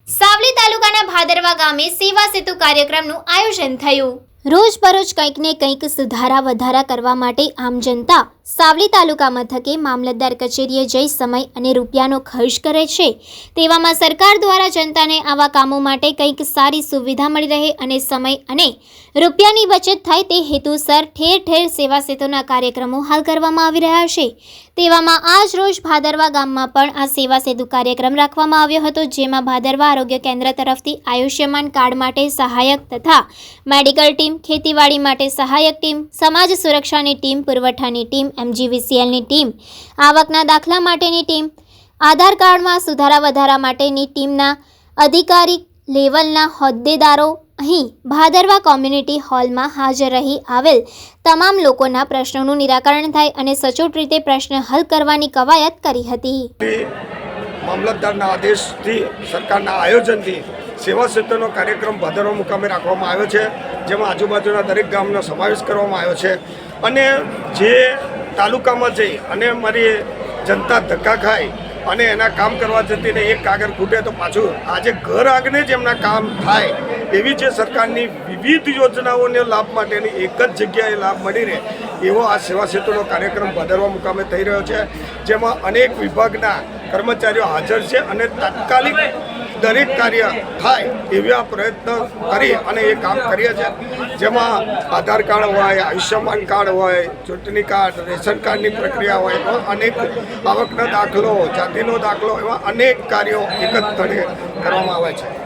સાવલી તાલુકાના ભાદરવા ગામે સેવા સેતુ કાર્યક્રમનું આયોજન થયું। રોજબરોજ કંઈક ને કંઈક સુધારા વધારા કરવા માટે આમ જનતા સાવલી તાલુકા મથકે મામલતદાર કચેરીએ જઈ સમય અને રૂપિયાનો ખર્ચ કરે છે। તેવામાં સરકાર દ્વારા જનતાને આવા કામો માટે કંઈક સારી સુવિધા મળી રહે અને સમય અને રૂપિયાની બચત થાય તે હેતુસર ઠેર ઠેર સેવા સેતુના કાર્યક્રમો હાલ કરવામાં આવી રહ્યા છે। તેવામાં આજ રોજ ભાદરવા ગામમાં પણ આ સેવા સેતુ કાર્યક્રમ રાખવામાં આવ્યો હતો, જેમાં ભાદરવા આરોગ્ય કેન્દ્ર તરફથી આયુષ્યમાન કાર્ડ માટે સહાયક તથા મેડિકલ ટીમ, ખેતીવાડી માટે સહાયક ટીમ, સમાજ સુરક્ષાની ટીમ, પુરવઠાની ટીમ, MGVCLની ટીમ, આવકના દાખલા માટેની ટીમ, આધાર કાર્ડમાં સુધારા વધારા માટેની ટીમના અધિકારી લેવલના હોદ્દેદારો અહીં ભાદરવા કોમ્યુનિટી હોલમાં હાજર રહી આવેલ તમામ લોકોના પ્રશ્નોનું નિરાકરણ થાય અને સચોટ રીતે પ્રશ્ન હલ કરવાની કવાયત કરી હતી। મામલતદારના આદેશથી સરકારના આયોજનથી સેવા સેતુનો કાર્યક્રમ ભાદરવા મુકામે રાખવામાં આવ્યો છે, જેમાં આજુબાજુના દરેક ગામનો સમાવેશ કરવામાં આવ્યો છે અને જે તાલુકામાં જઈ અને મારી જનતા ધક્કા ખાય અને એના કામ કરવા જતી ને એક કાગળ ખૂટે તો પાછું આજે ઘર આંગણે જ એમના કામ થાય એવી જે સરકારની વિવિધ યોજનાઓને લાભ માટેની એક જ જગ્યાએ લાભ મળી રહે એવો આ સેવા સેતુનો કાર્યક્રમ ભાદરવા મુકામે થઈ રહ્યો છે, જેમાં અનેક વિભાગના કર્મચારીઓ હાજર છે અને તાત્કાલિક દરેક કાર્ય થાય એવા પ્રયત્ન કરી અને એ કામ કરીએ છીએ। જેમાં આધાર કાર્ડ હોય, આયુષ્યમાન કાર્ડ હોય, ચૂંટણી કાર્ડ, રેશન કાર્ડની પ્રક્રિયા હોય, એવા અનેક આવકનો દાખલો, જાતિનો દાખલો, એવા અનેક કાર્યો એક જ સ્થળે કરવામાં આવે છે।